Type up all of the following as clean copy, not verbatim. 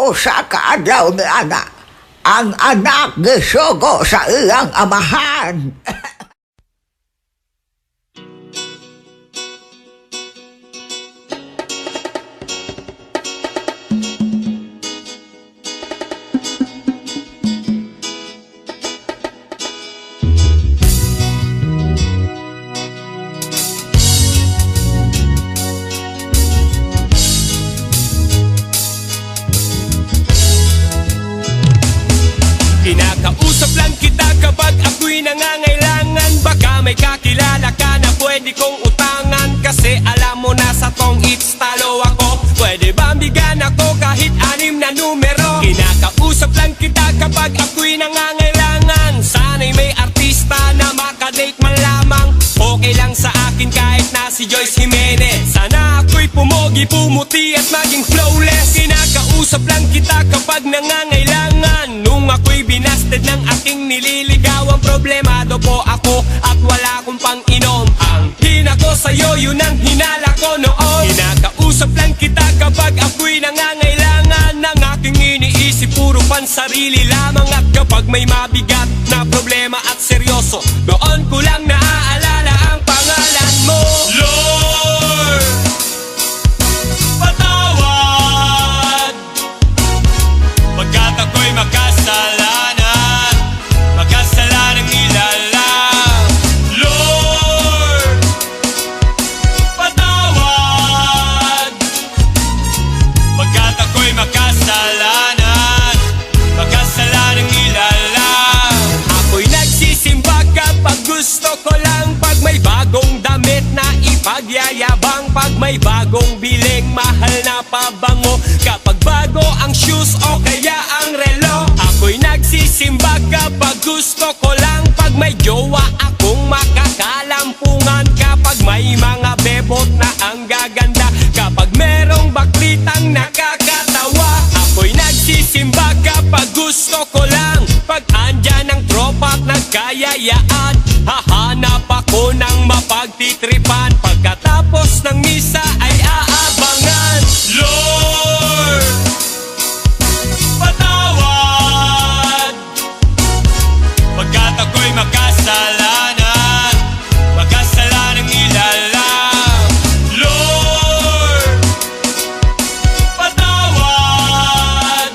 usa ka adlaw ni ana. Ang anak gisugo sa iyang amahan. Kinakausap lang kita kapag ako'y nangangailangan. Baka may kakilala ka na pwede kong utangan. Kasi alam mo na sa tong it's talo ako. Pwede ba bigyan ako kahit 6 na numero? Kinakausap lang kita kapag ako'y nangangailangan. Sana'y may artista na makadate man lamang. Okay lang sa akin kahit na si Joyce Jimenez. Sana ako'y pumogi, pumuti at maging flawless. Kinakausap lang kita kapag nangangailangan. Nung ako'y binasted ng aking nililigawan, problemado po ako at wala akong pang-inom. Ang hina ko sa'yo, yun ang hinala ko noon. Kinakausap lang kita kapag ako'y nangangailangan. Ng aking iniisip, puro pansarili lamang. At kapag may mabigat na problema at seryoso, doon ko lang naaalala ang pangalan mo. Lord, patawad pagkat ako'y makasalanan, makasalanang ilalang. Lord, patawad pagkat ako'y makasalanan, makasalanang ilalang. Ako'y nagsisimba kapag gusto ko lang. Pag may bagong damit na ipagyayabang. Pag may bagong biling mahal na pabango. Kapag bago ang shoes o kaya ang relo. Ako'y nagsisimba kapag gusto ko lang. Pag may jowa akong makakalampungan. Kapag may mga bebot na ang gaganda. Kapag merong baklitang nakakatawa. Ako'y nagsisimba kapag gusto ko lang. Pag andyan ang tropa at nagkayayaan. Hahanap ako ng mapagtitripan. Pagkatapos ng misa ay aabangan. Lord, patawad pagkat ako'y makasalanan, makasalanang ilalang. Lord, patawad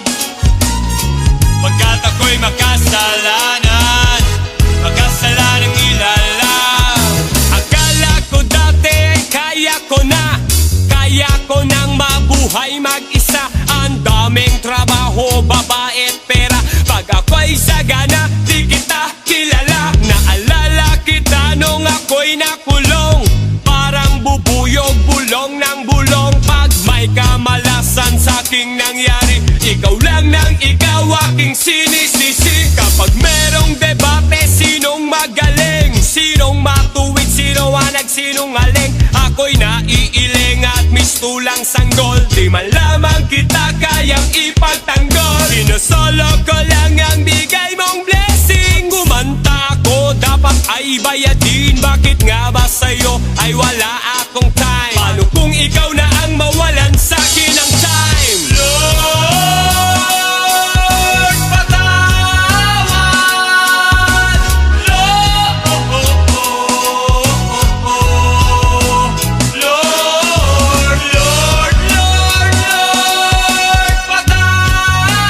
pagkat ako'y makasalanan, makasalanang ilalang. Akala ko dati ay kaya ko nang mabuhay mag-isa. Ang daming trabaho, babae at pera. Pag ako'y sagana, di kita kilala. Naalala kita nung ako'y nakulong. Parang bubuyog, bulong ng bulong. Pag may kamalasan sa'king nangyari, ikaw lang nang ikaw aking sinisisi. Kapag merong debate, sinong magaling? Sinong matuwid, sino ang nagsinungaling? Ako'y naiiling at mistulang sanggol. Di man lamang kita kayang ipagtanggol. Sinusolo ko lang ang bigay mong blessing. Kumanta ako, dapat ay bayadin. Bakit nga ba sa'yo ay wala akong time? Paano kung ikaw na ang mawalan sa'kin ng time? Lord, patawad. Lord, Lord, Lord, Lord, Lord, patawad.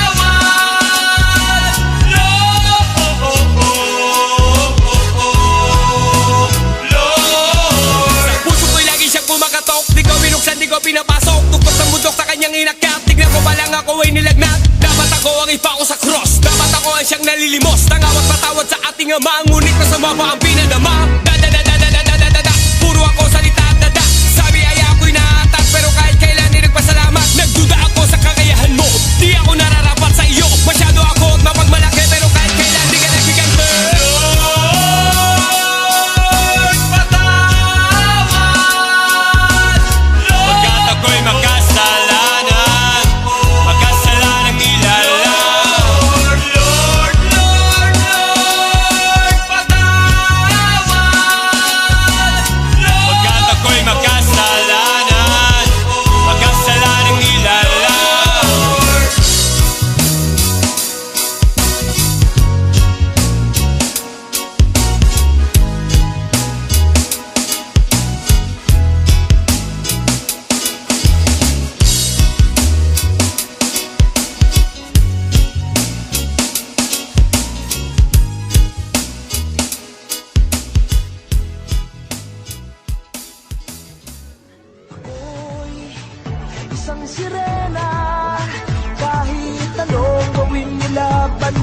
Lord, sa puso ko'y lagi siyang kumakatok. Di ko binuksan, di ko pinapasok. Tuktok sa mundok sa kanyang inakyat. Tignan ko pa lang ako ay nilagnat. Dapat ako ang ipako sa cross. Dapat ako ang siyang nalilimos. Tangawat patawad sa ating ama. Ngunit masama pa ang pinadama. Da-da-da-da-da-da-da-da-da. Puro ako salita at dada. Sabi ay ako'y naatak. Pero kahit kailan ay nagpasalamat. Nagduda ako sa kakayahan mo. Di ako nararapat sa iyo. Masyado ako at mapagmalaki. Pero kahit kailan di ka nagigante. Lord, patawad. Pagkat ako'y makasalanan, makasalanang ilalang. Lord, Lord, Lord, patawad. Pagkat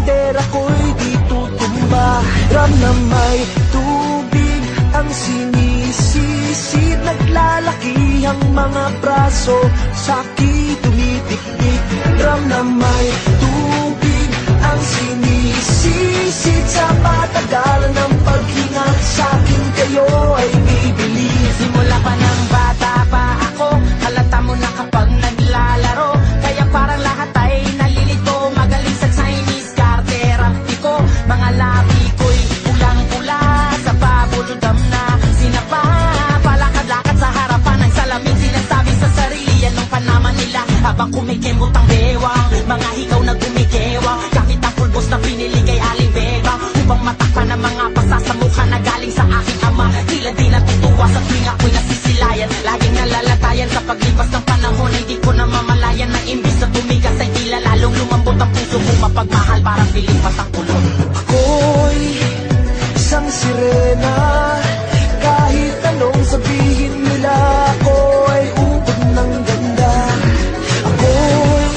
bandera ko'y di tutumba. Ram na may tubig ang sinisisid, naglalaki ang mga braso, sa'ki tumitiktik. Ram na may tubig ang sinisisid, sa patagalan ng paghinga sa'kin kayo ay bibili. Simula pa ng bata pa ako, halata mo na kapag naglalaro, kaya parang lahat ay nalilito. Magaling sa Chinese karterapti ko, mga labi ko'y pulang-pula, sa pabuludam na sinapa. Palakad-lakad sa harapan ng salamin, sinasabi sa sarili yan ang panaman nila, habang kumikimot ang bewang, mga higaw na gumigewang, gamit ang pulbos na pinili kay Aling Beba, upang matakpan ang mga pasa sa mukha na galing sa aking ama. Tila di natutuwa sa tuwing ako'y nasisilayan, laging nalalatayan sa paglipas ng panahon, ay di ko na mamalayan na imbis na tumigas ay tila lalong lumambot ang puso mo, mapagmahal parang pilipas ang kulot. Ako'y isang sirena, kahit anong sabihin nila, ako ay ubod ng ganda. Ako'y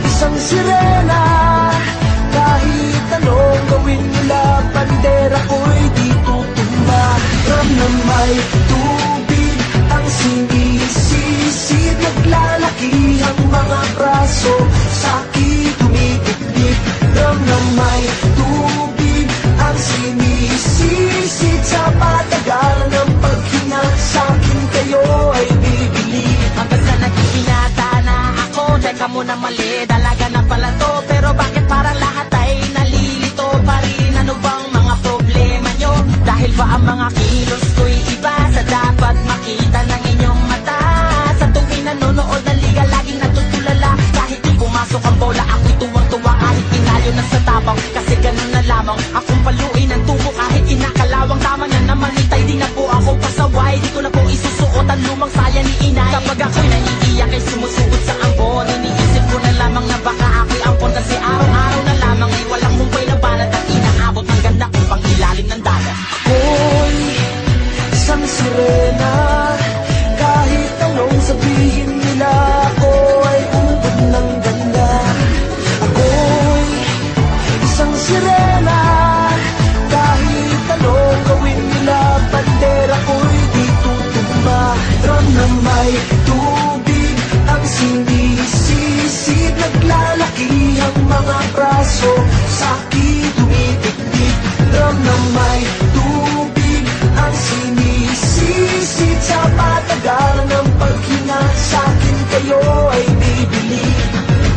isang sirena, kahit anong gawin nila, bandera ko'y di tutumba. Ram na may tubig ang sinisisid, naglalaki ang mga braso, sa'ki tumitiktik. Ram na may tubig ang sinisisid, sa patagalan ng paghinga sa'kin kayo ay bibili. Hanggang sa naging binata na ako, teka muna mali, dalaga na pala to, pero bakit parang lahat ay nalilito pa rin? Ano bang mga problema nyo? Dahil ba ang mga kilos ko'y iba sa dapat makita ng inyong mata? Sa tuwing nanonood ng liga, laging natutulala, kahit di pumasok ang bola, ako'y tuwang-tuwa kahit tinalo na sa tabang, kasi ganun na lamang akong paluin ang tubo kahit inakalawang. Tama na naman itay, di na po ako pasaway, di ko na po isusuot ang lumang saya ni inay. Kapag ako'y naiiyak ay sumusugot sa ambon, iniisip ko na lamang na baka ako'y ampon, kasi araw-araw na lamang ay walang mumpay na banat at inaabot ng ganda kong pang ilalim ng dagat. Ako'y isang sirena, kahit anong sabihin nila, ako ay ubod ng ganda. Ako'y isang sirena, kahit anong gawin nila, bandera ko'y di tutumba. Ram na may tubig ang sinisisid, naglalaki ang mga braso, sa'ki tumitiktik. Ram na may tubig ang sinisisid, sa patagalan ng paghinga sa'kin kayo ay bibili.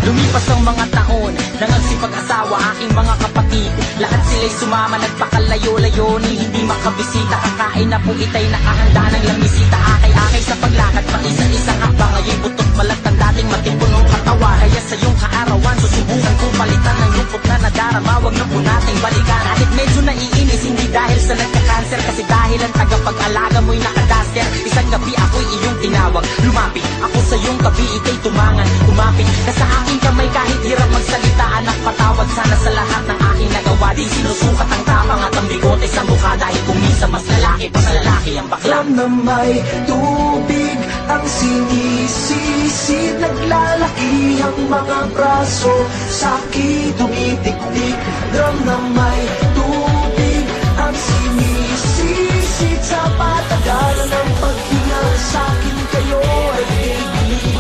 Lumipas ang mga taon, nangagsipag-asawa aking mga kapatid, lahat sila'y sumama, nagpakalayo-layo ni hindi makabisita. Kakain na po itay nakahanda ng lamisita, akay-akay sa paglakad pa isa-isang hakbang, ngayon butot balat ang dating matipunong katawa. Kaya sa iyong kaarawan, susubukan kong palitan ng lungkot na nadarama, wag na po nating balikan. Kahit medyo naiinis, hindi dahil sa nagka-cancer, kasi dahil ang tagapag-alaga mo'y nakadaster. Isang gabi ako'y iyong tinawag, lumapit ako sa iyong kabi, ikay tumangan, kumapit ka sa aking kamay, kahit hirap magsalita, anak patawad sana sa lahat ng aking nagawa. Di sinusukat ang tapang at ang bigote sa mukha, dahil kung minsan mas lalaki pa sa lalaki ang bakla. Ram na may tubig ang sinisisid, naglalaki ang mga braso, sa'ki tumitiktik. Ram na may tubig ang sinisisid, sa patagalan ng paghinga sa'kin kayo ay bibili.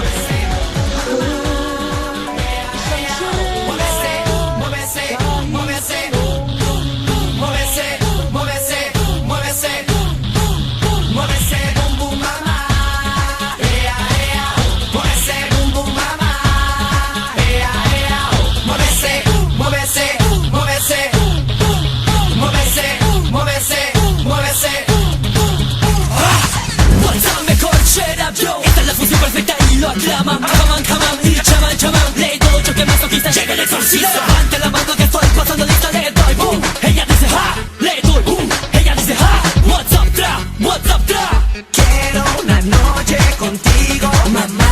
Esta es la fusión perfecta y lo aclaman. Acaban, caman y chaman, chaman. Le doy choque masoquista, llega el exorcista. Levante la mano que estoy pasando lista, le doy boom. Ella dice ha, le doy boom. Ella dice ha, what's up, tra, what's up, tra. Quiero una noche contigo, mamá.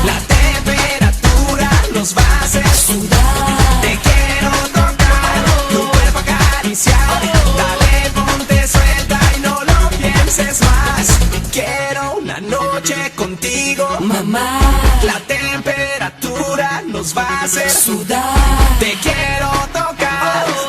La temperatura nos va a hacer sudar. Te quiero tocar, tu cuerpo acariciar. Dale, ponte suelta y no lo pienses más. Quiero una noche contigo, mamá. La temperatura nos va a hacer sudar. Te quiero tocar.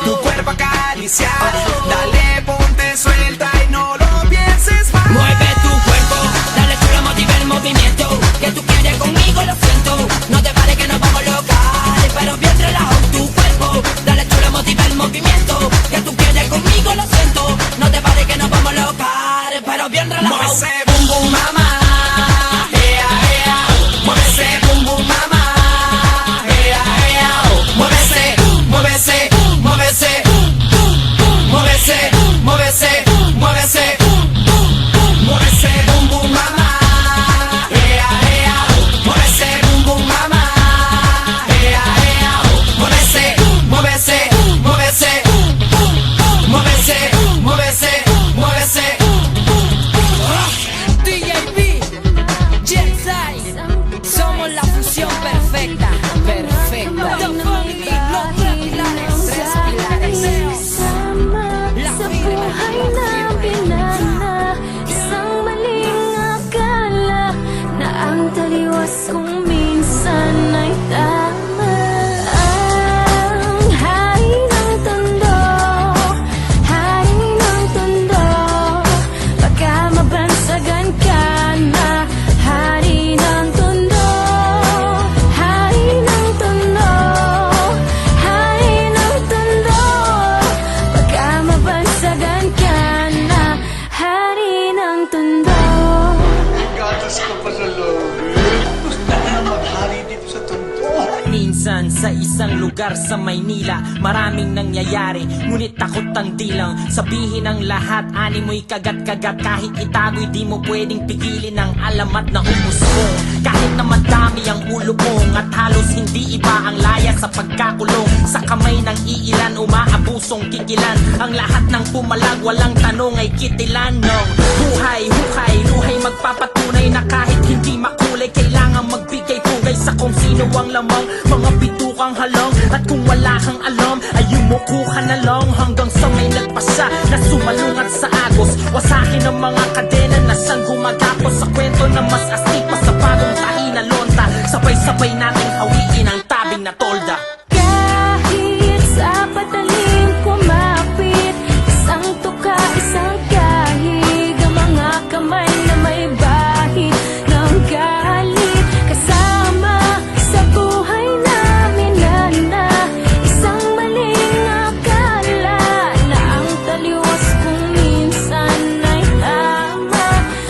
tu cuerpo acariciar. Dale, ponte suelta y no lo pienses más. Mueve tu cuerpo, dale chula, motiva el movimiento. Que tú quieres conmigo, lo siento. No te pares que nos vamos locales, pero bien relajado tu cuerpo. Dale chula, motiva el movimiento. Que tú quieres conmigo, lo siento. No te pares que nos vamos locales, pero bien relajado. Mueve ese boom boom mama. Ea, ea. Mueve ese boom boom mama. Ea, ea. Mueve ese, mueve ese, mueve ese. Mueve ese, mueve ese, mueve ese. Mueve ese boom boom mama. Ea, ea. Mueve ese boom boom mama. Ea, ea. Mueve ese, mueve ese, mueve ese. Mueve ese, mueve ese, mueve ese. DJB, Jetsai, somos la fusión perfecta, perfecta. The Family, los tres pilares, la firma, la firma. Isang maling akala na ang taliwas kung minsan ay tama. Ang hari ng tondo, hari ng tondo, baka mabansagan ka na. Hari ng tondo, hari ng tondo, hari ng tondo, baka mabansagan ka na. Hari ng tondo. Gatas ka pa sa loob. Gusto ko na maghari dito sa tondo. Minsan sa isang lugar sa Maynila, maraming nangyayari, ngunit takot ang dilang sabihin ang lahat. Ani mo'y kagat-kagat, kahit itago'y di mo pwedeng pigilin ang alamat na umusbong. Kahit na madami ang ulo mong at halos hindi iba ang laya sa pagkakulong. Sa kamay ng iilan, umaabusong kikilan. Ang lahat ng pumalag, walang tanong ay kitilan ng buhay, hukay, luhay magpapatunay na kahit hindi makulay, kailangan magbigay pugay sa kung sino ang lamang. Mga bitukang halong at kung wala kang alam ay yumuko ka na lang hanggang sa may nagpasa na sumalungat sa agos. Wasakin ang mga kadena na siyang gumagapos sa kwento na mas astig pa sa bagong tahi na lonta. Sabay-sabay nating hawiin ang tabing na tolda. Kahit sa patalim kumapit, isang tuka, isang kahig, ang mga kamay na may bahid ng galit. Kasama sa buhay namin na isang maling akala na ang taliwas kung minsan ay tama.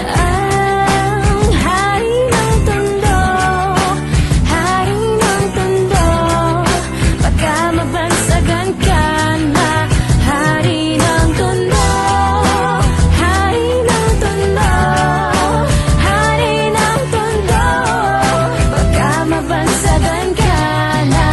Ang hari ng tondo, hari ng tondo, baka mabansagan ka na. Hari ng tondo, hari ng tondo, hari ng tondo, baka mabansagan ka na.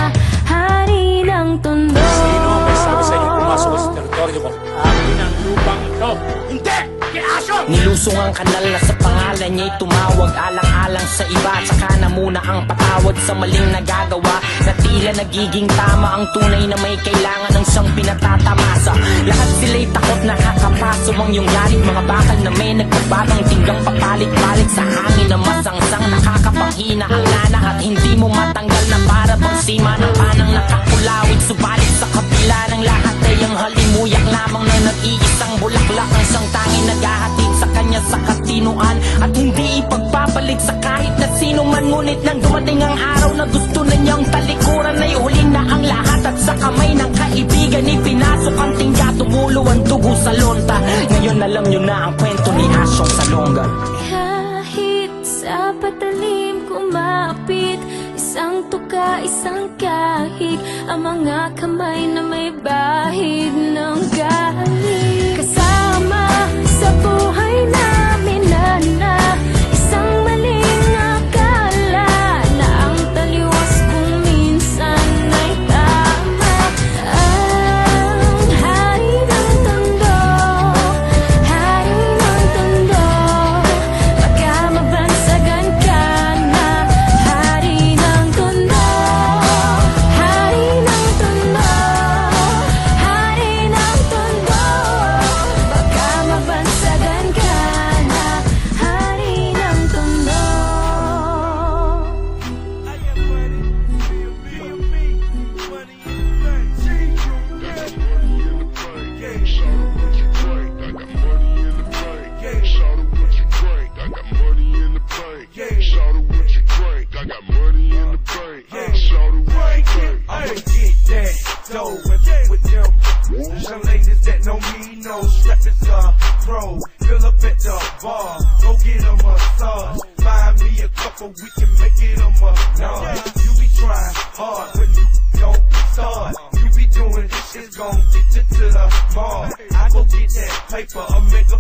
Hari ng tondo. Sino ang may sabi sa inyo pumasok sa teritoryo ko? Akin ang lupang ito. Hindi! Kiaso! Nilusong ang kanal na sa pangalan niya'y tumawag, alang-alang sa iba, tsaka na muna ang patawad sa maling nagagawa, na tila nagiging tama ang tunay na may kailangan ng siyang pinatatamasa. Lahat sila'y takot, nakakapaso ang iyong galit, mga bakal na may nagbabagang tinggang papalit-palit sa hangin na masangsang, nakakapanghina ang lana at hindi mo matanggal na para bang sima ng panang nakakulawit. Subalit sa kabila ng lahat ay ang halimuyak lamang na nag-iisang bulaklak ang siyang tanging naghahatid sa kanya sa katinuan at hindi ipagpapalik sa kahit na sino man. Ngunit nang dumating ang araw na gusto na niyang talikuran, ay huli na ang lahat at sa kamay ng kaibigan ipinasok ang tingga, tumulo ang dugo sa lonta. Ngayon alam niyo na ang kwento ni Asyong Salonga. Kahit sa patalim kumapit, isang tuka, isang kahig, ang mga kamay na may bahid ng galit. Kasama sa buhay namin na isang maling akala na ang taliwas kung minsan ay tama. Ang hari ng tondo, hari ng tondo, baka mabansagan ka na. Hari ng tondo, hari ng tondo, hari ng tondo, dough and with them. Young ladies that know me know strap is a pro. Fill up at the bar, go get a massage. Find me a couple, we can make it a massage. You be trying hard when you don't start. You be doing this, it's gon' get you to the mall. I go get that paper, I'll make a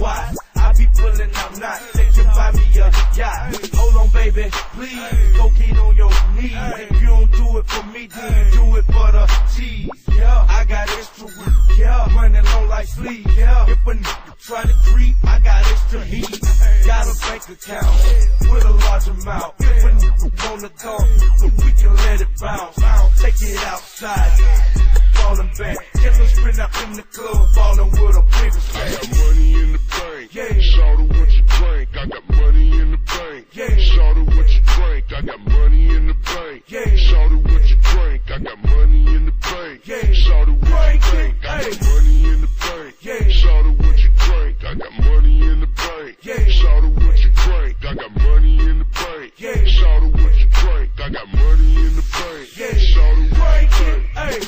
watch. I be pulling out knots, they can buy me a yacht. Hold on, baby, please, go get on your knees. If you don't do it for me, then you do it for the cheese. Yeah, I got extra weed, yeah, running low like sleep. Yeah, if a nigga try to creep, I got extra heat. Got a bank account with a large amount. If a nigga wanna talk, we can let it bounce. Take it outside, falling back. Killers been up in the club, falling with a bigger stack. I got money in the bank. Yeah. Shout out what you drink. I got money in the bank. Yeah. Shout out what you drink. I got money in the bank. Yeah. Shout out what you drink. I got money in the bank. Yeah. Shout out what you Drink it, drink. I hey. got money in the bank. Yeah. Shout out what you drink. I got money in the bank. Yeah. Shout out what you drink. I got money in the bank. Yeah. Shout out what you drink. I got money in the bank. Yeah. Shout out what Drink you it, drink. hey.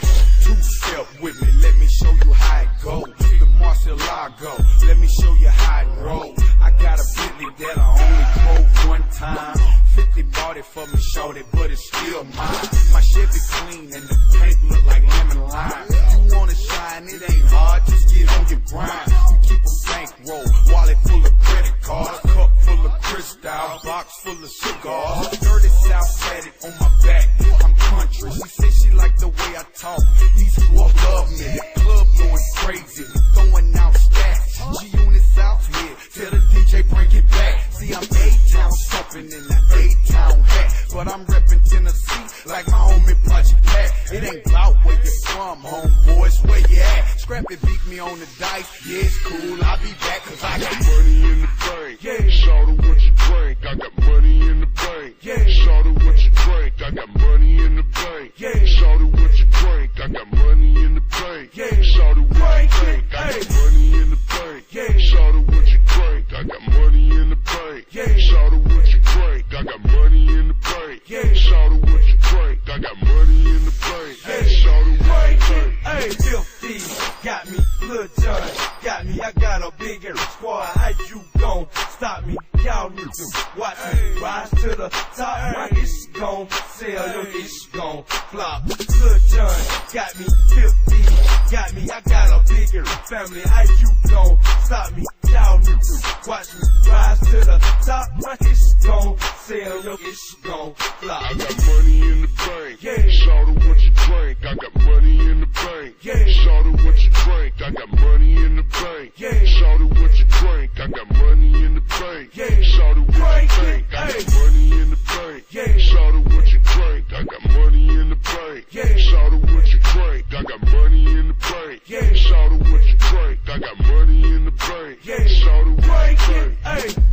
Two-step with me, let me show you how it go. The Marcelago, let me show you how it roll. I got a Bentley that I only drove one time. 50 bought it for me, shorty, but it's still mine. My Chevy clean and the paint look like lemon lime. You wanna shine, it ain't hard, just get on your grind. You keep a bankroll, wallet full of credit cards, cup full of crystal, box full of cigars. Dirty South had it on my back, I'm country. She said she liked the way I talk, these boys love me. The club going crazy, we throwing out stacks. G-Unit South here, tell the DJ bring it back. See, I'm A-Town something in the A-Town hat, but I'm reppin' Tennessee like my homie Project Pat. It ain't about where you from, homeboys, where you at. Scrappy beat me on the dice, yeah, it's cool, I'll be back cause I got Money in the bank. Yeah. Shout out what you drink. I got money in the bank. Yeah. Shout out what you drink. I got money in the bank. Yeah. Shout out what you drink. I got money in the bank. Yeah. Shout out what Drink you it, drink. I hey. got money in the bank. Yeah. Shout out what you drink. I got money in the bank. Yeah. Shout out what you drink. I got money in the bank. Yeah. Shout out what you drink. I got money in the bank. Yeah. Shout out what you Drink drink. it, hey. Filthy, got me, Lil Jon, got me, I got a bigger squad. How you gon' stop me? Y'all need to watch me rise to the top. My ish gon' sell, your ish gon' flop. Lil Jon, got me, filthy, got me, I got a bigger family. How you gon' stop me? Y'all need to watch me rise to the top. My ish gon' sell, your ish gon' flop. I got money in the bank. Yeah. Shout out what you drink. I got money in the bank. Yeah. Shout out what you drink. I got money in the bank. Yeah. Shout out what you drink. I got money in the bank. Yeah. Shout out what Drink you it, drink. I hey. got money in the bank. Yeah. Shout out what you drink. I got money in the bank. Yeah. Shout out what you drink. I got money in the bank. Yeah. Shout out what you drink. I got money in the bank. Yeah. Shout out what Drink you it, drink. hey.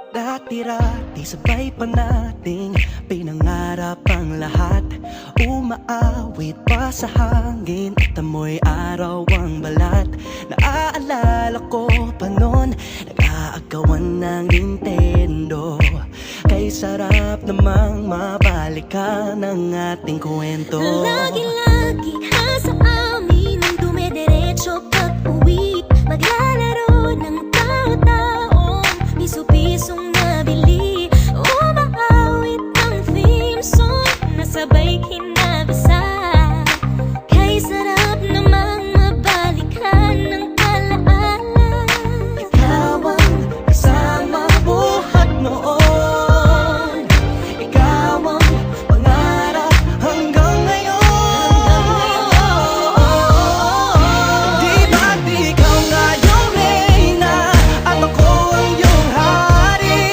Dati-rati sabay pa nating pinangarap ang lahat. Umaawit pa sa hangin at amoy araw ang balat. Naaalala ko pa noon, nag-aagawan ng Nintendo. Kay sarap namang mabalikan ang ating kwento. Lagi-lagi ka sa amin ang dumediretso pag-uwi. Maglalaro ng tao-taong piso-pisong nabili. Umaawit ng theme song na sabay kinabasa. Kay sarap namang mabalikan ng alaala. Ikaw ang kasama buhat noon. Ikaw ang pangarap hanggang ngayon. Di ba't ikaw nga yung reyna at ako ang iyong hari?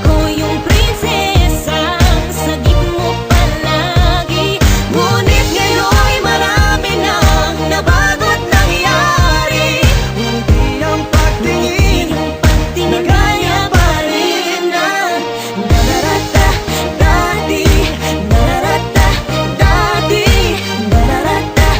Ako yung prinsesang sagip mo palagi. Ngunit ngayon'y marami nang nabago't nangyari. Hindi ang pagtingin na gaya pa rin na nararata dati, nararata dati, nararata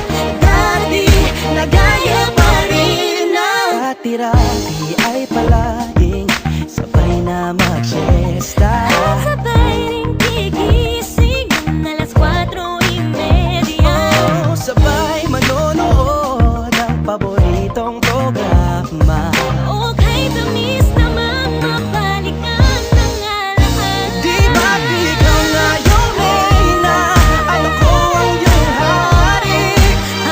dati, na gaya pa rin na dati-rati ay palaging sabay na mag-siesta. Sabay ring gigising ng alas 4:30. Oh, sabay manonood ng paboritong programa. Okay, tamis naman mabalikan ng alaala. Di ba't ikaw nga yung reyna at ako ang iyong hari?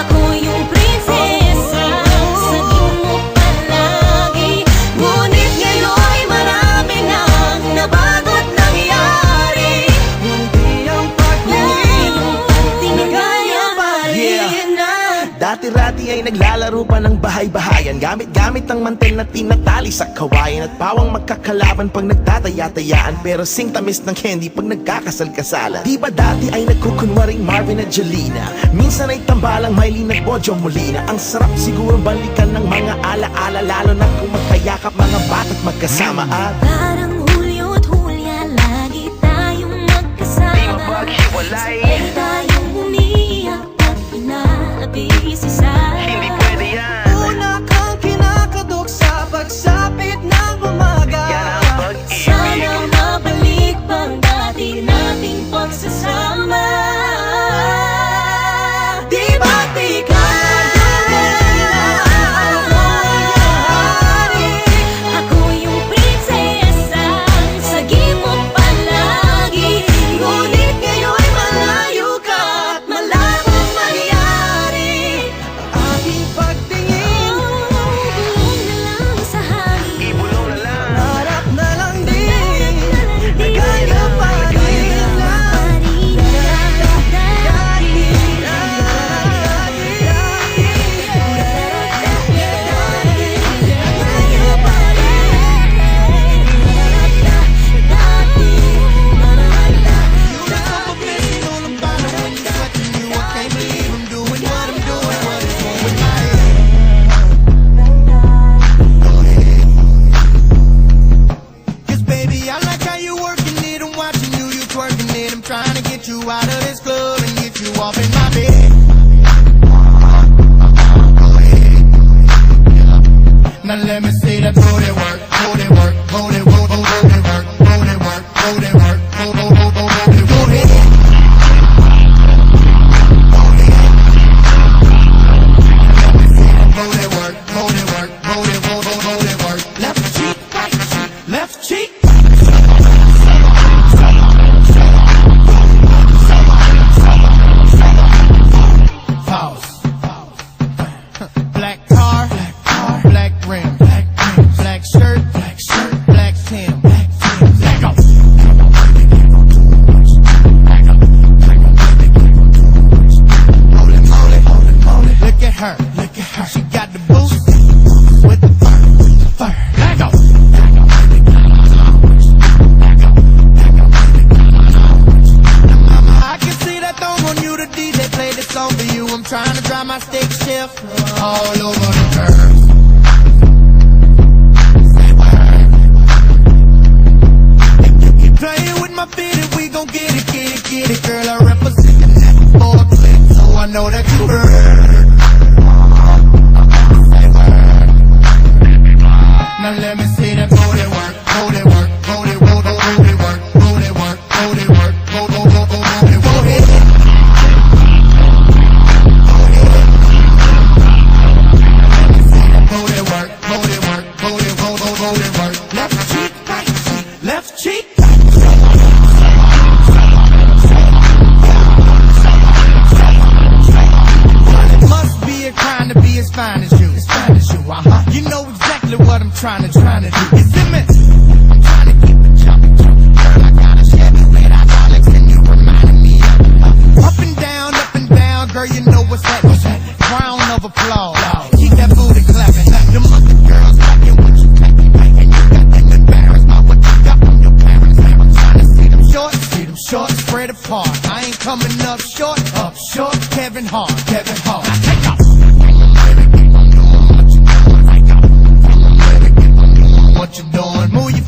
Ako yung prinsesa, sagip mo palagi. Ngunit ngayon'y marami nang nabago't nangyari. Hindi ang pagtingin na gaya pa rin na. Dati-rati ay naglalaro pa ng bahay-bahayan, gamit-gamit ang mantel na tinatali sa kawayan. At pawang magkakalaban pag nagtataya-tayaan, pero sing tamis ng candy pag nagkakasal-kasalan. Di ba dati ay nagkukunwaring Marvin at Jolina? Minsan ay tambalang Mylene at Bojo Molina. Ang sarap siguro balikan ng mga ala-ala, lalo na kung magkayakap mga bata't magkasama. At Parang Hulyo at Hulya, lagi tayong magkasama. Sabay tayong umiyak at pinaabi si Sarah. Una kang kinakadok sa pagsapit ng umaga. Sana mabalik pang dati nating pagsasama. Di ba't ikaw yung reyna at ako ang iyong hari? Ako yung prinsesa, sagip mo palagi. Ngunit ngayon'y malayo ka at malabong mangyari. Ang aking pagtingin, Bulong na lang sa hangin. harap na lang din, na gaya pa rin na Cause baby, I like how you working it. I'm watching you, you twerking it. I'm trying to get you out of this club and get you off in my bed. Now let me see that booty work, booty work, booty work, booty work, booty work, booty work, booty work, booty work. Booty work, booty work, booty work, booty work. Left cheek, right cheek, left cheek. Pause. Black car, black rim, black shirt, black Tim, black go. Look at her, she got the boots with the fur, let go. I can see that thong on you, the DJ played this song for you. I'm trying to drive my stick shift all over the curb. know that you heard. Now let me see that booty work, booty work, booty work, booty work, booty work, booty work, booty work, booty work. Go ahead. Booty work, booty work, booty work, booty work. Left cheek, right cheek, left cheek. It must be a crime to be as fine as you, as fine as you. You know exactly what I'm trying to do. It's immense. I'm trying to keep it jumping. Girl, I got a Chevy with hydraulics and you reminding me of up and down, girl, you know what's that? Round of applause. Keep that booty clapping. Them other girls liking what you taking, and you got them embarrassed by what you got from your parents. I'm trying to see them short, spread apart. I ain't coming up short, Kevin Hart. Now take off. What you doing? Move your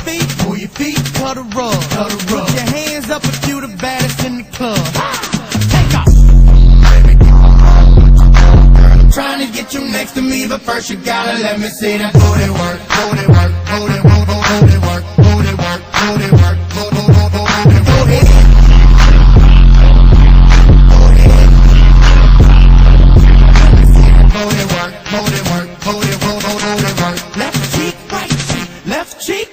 feet, cut a rug. Put your hands up if you the baddest in the club. Take off. I'm trying to get you next to me, but first you gotta let me see that booty work, booty work, booty work, booty work, booty work, booty work, booty work, booty work. Go ahead. Booty work, booty work, booty work, booty work. Left cheek, right cheek, left cheek.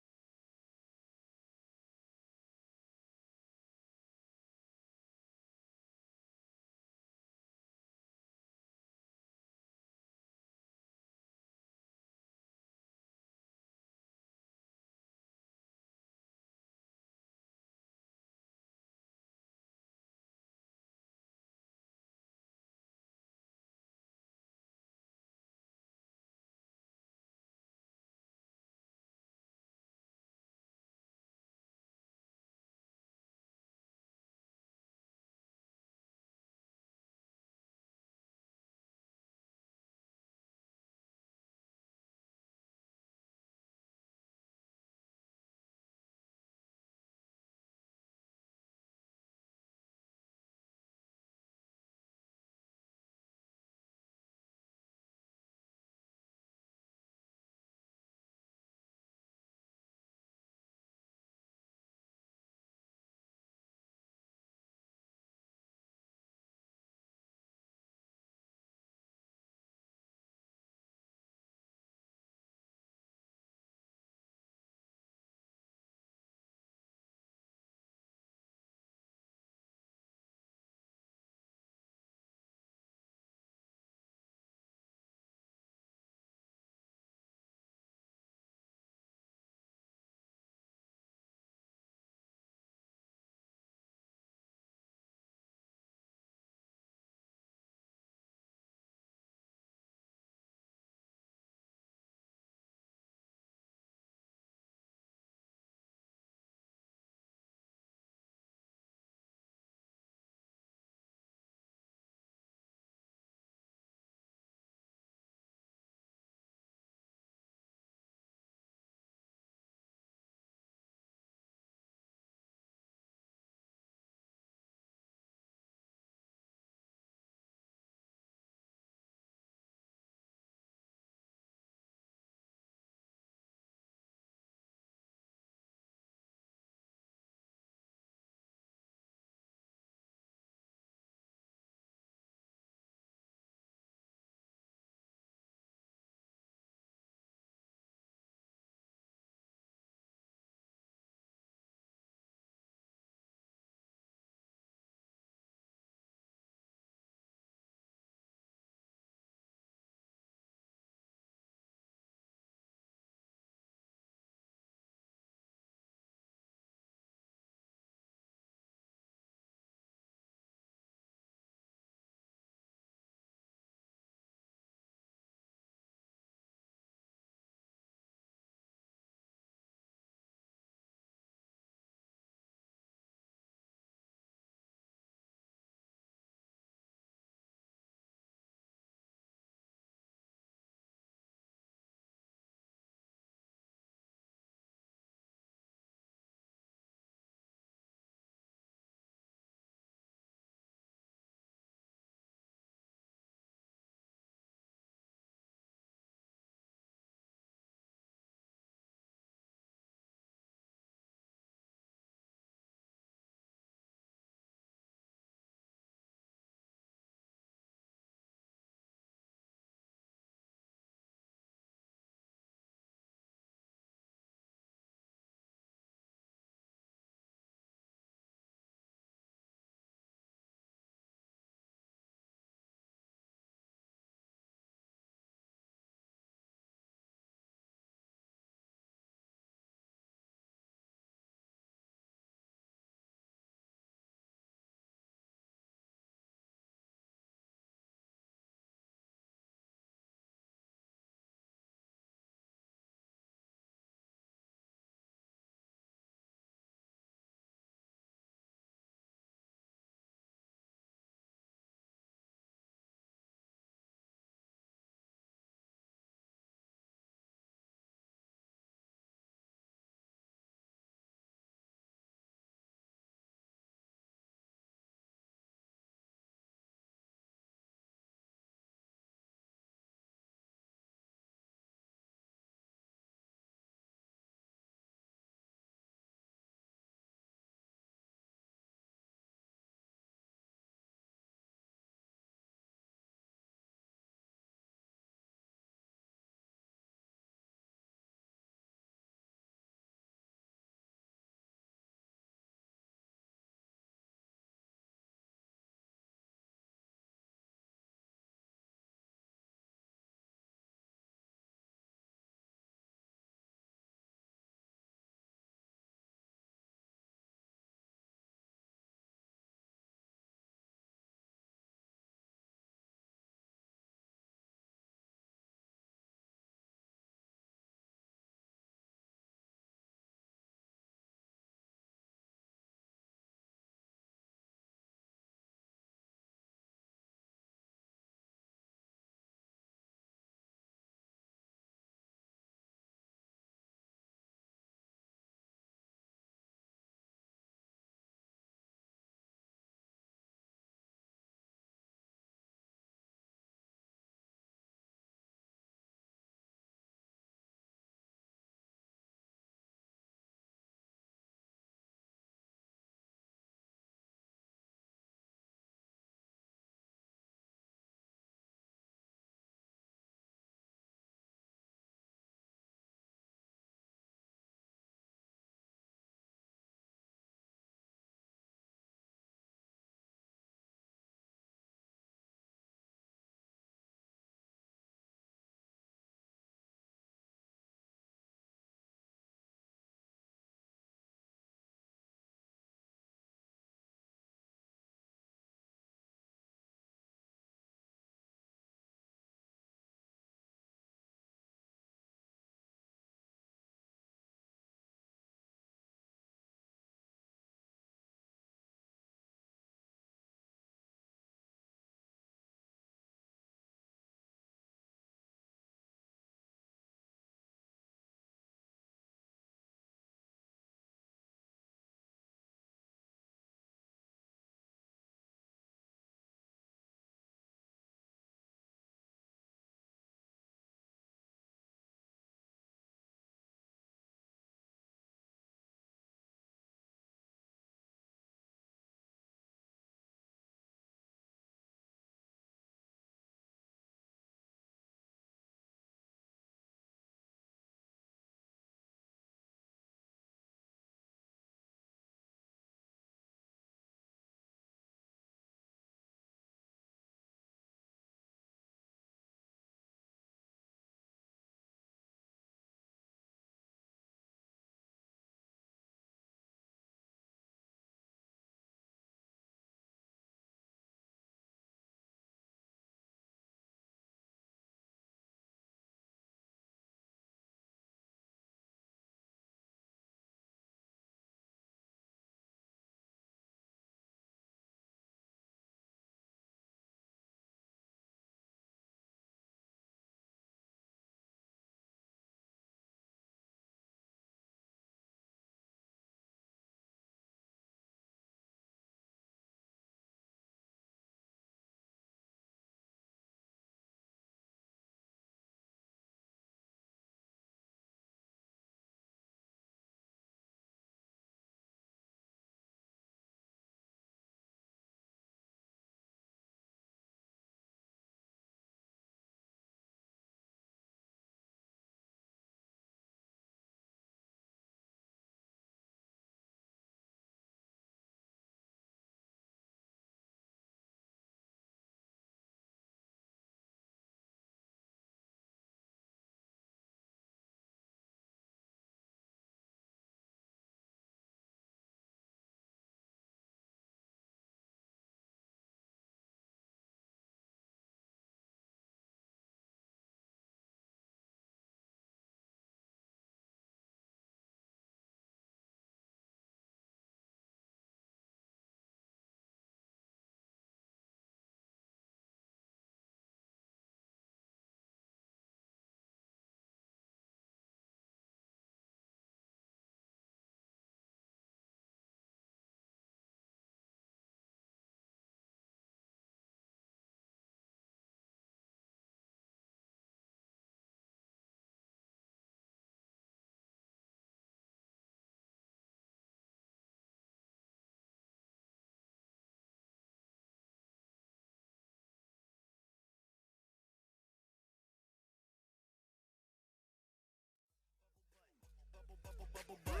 Bubble butt,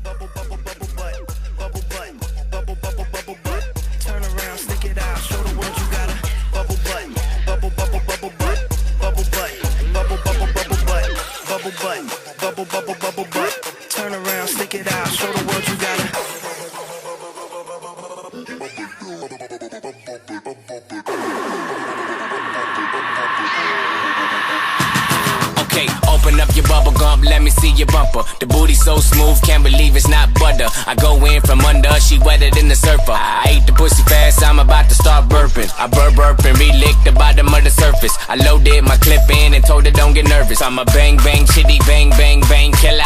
bubble bubble bubble butt, bubble butt, bubble bubble bubble butt. Turn around, stick it out, show the world you got a bubble butt, bubble bubble bubble butt, bubble butt, bubble bubble bubble butt, bubble butt, bubble bubble bubble butt. Turn around, stick it out, show the world you got a. Okay, open up your bubble gum, let me see your bumper. The booty so smooth, can't believe it's not butter. I go in from under, she wetter than the surfer. I ate the pussy fast, I'm about to start burping. I burp and re-lick the bottom of the surface. I loaded my clip in and told her don't get nervous. I'm a bang bang chitty bang bang bang killer.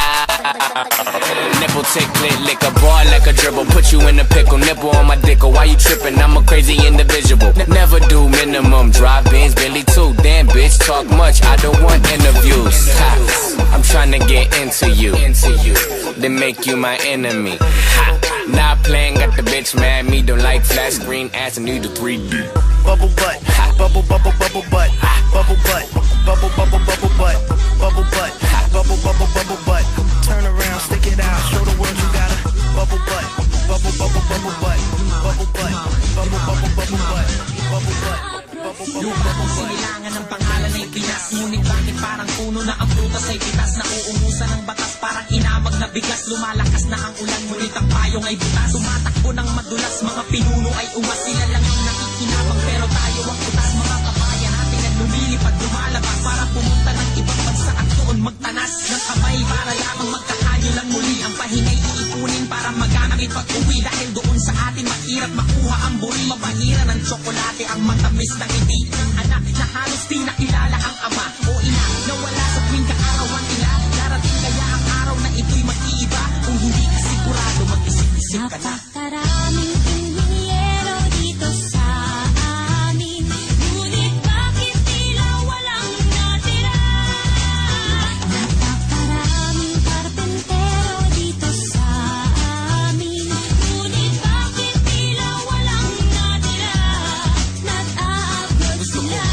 Nipple tick lick a ball like a dribble. Put you in a pickle, nipple on my dick. Why you tripping? I'm a crazy individual. Never do minimum, drive Benz, Billy too. Damn bitch, talk much, I don't want interviews. Ha. I'm trying to get into you, then make you my enemy. Ha. Not playing, got the bitch mad. Me don't like flat screen ass and need the 3D. Bubble butt, bubble bubble bubble butt, bubble butt, bubble bubble bubble butt, bubble butt, bubble bubble bubble butt. Turn around, stick it out, show the world you got a bubble butt, bubble bubble bubble butt, bubble butt, bubble bubble bubble butt, bubble butt, bubble bubble bubble butt. Sinilangan ng pangalan ay Pinas, ngunit bakit parang puno na ang prutas ay pitas? Nauungusan ng batas, parang inamag na bigas. Lumalakas na ang ulan, ngunit ang payong ay butas. Tumatakbo ng madulas, mga pinuno ay umas. Sila lang ang nakikinabang, pero tayo ang putas. Mga kabayan natin ang lumilipad, lumalabas para pumunta ng ibang bansa at doon magtanas ng kamay para lamang magkakanyo lang muli. Ang pahingay iipunin para magamit pag-uwi, dahil doon sa atin mahirap makuha ang buri. Mabahira ng tsokolate ang matamis na ngiti ng anak na halos di nakilala ang ama o ina na wala sa tuwing kaarawan nila. Darating kaya ang araw na ito'y mag-iiba. Kung hindi ka sigurado, mag-isip-isip ka na. Napakaraming inhinyero dito sa amin, ngunit bakit tila walang natira? Napakaraming karpentero dito sa amin, ngunit bakit tila walang natira? Nag-a-upload sila.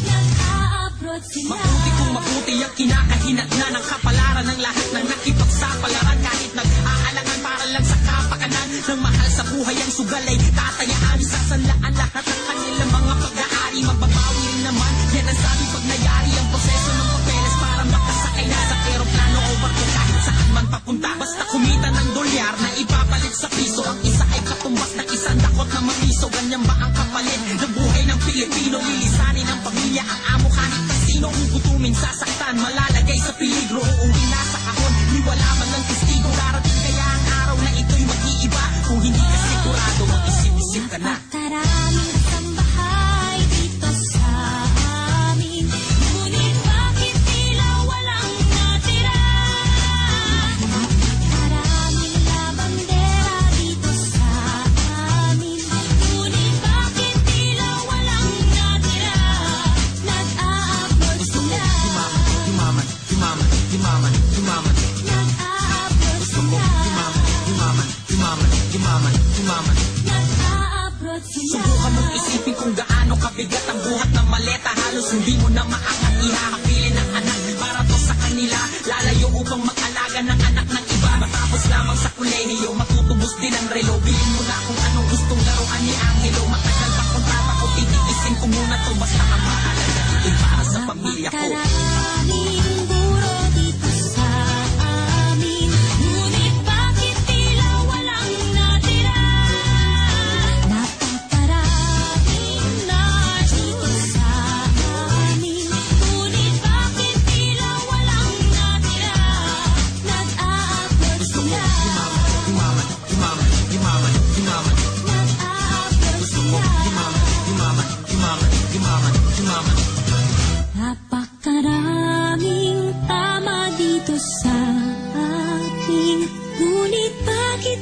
Nag-a-upload sila. Mabuti kung mabuti ang kinakahinatnan ng kapalaran ng lahat ng nakipagsapalaran. Kahit nag-aalangan para lang sa kapakanan ng mahal sa buhay ang sugal ay tatayaan. Isasanlaan lahat ng kanilang mga pag-aari. Magbabawi rin naman, yan ang sabi pag nayari ang proseso ng papeles para makasakay na sa aeroplano o barko kahit saan man papunta. Basta kumita ng dolyar na ipapalit sa piso. Ang isa ay katumbas ng isang dakot na mapiso. Ganyan ba ang kapalit ng buhay ng Pilipino? Lilisanin ng pamilya ang amo kahit kasino. Gugutumin, sasaktan, malalagay sa peligro. Uuwi na sa kahon, ni wala man lang testigo. Darating kaya ang araw na ito'y mag-iiba. Kung hindi ka sigurado, mag-isip-isip ka na. Napakaraming kasambahay dito sa amin, ngunit bakit tila walang natira? Napakaraming labandera dito sa amin, ngunit bakit tila walang natira? Nag-a-upload sila. Nag-a-upload sila. Nag-a-upload sila. Subukan mong isipin kung gaano kabigat ang buhat ng maleta. Halos hindi mo na maangat, ihahapilin ang anak para to sa kanila. Lalayo upang mag-alaga ng anak ng iba. Matapos lamang sa kolehiyo, matutubos din ang relo. Bilhin mo na kung anong gustong laruan ni Angelo. Matagal pa kontrata ko, titiisin ko muna to. Basta ang mahalaga ito'y para sa pamilya ko. Napakaraming buro dito sa amin, ngunit bakit tila walang natira? Napakaraming nurse dito sa amin, ngunit bakit tila walang natira? Nag-a-upload sila. Napakaraming tama dito sa atin, ngunit bakit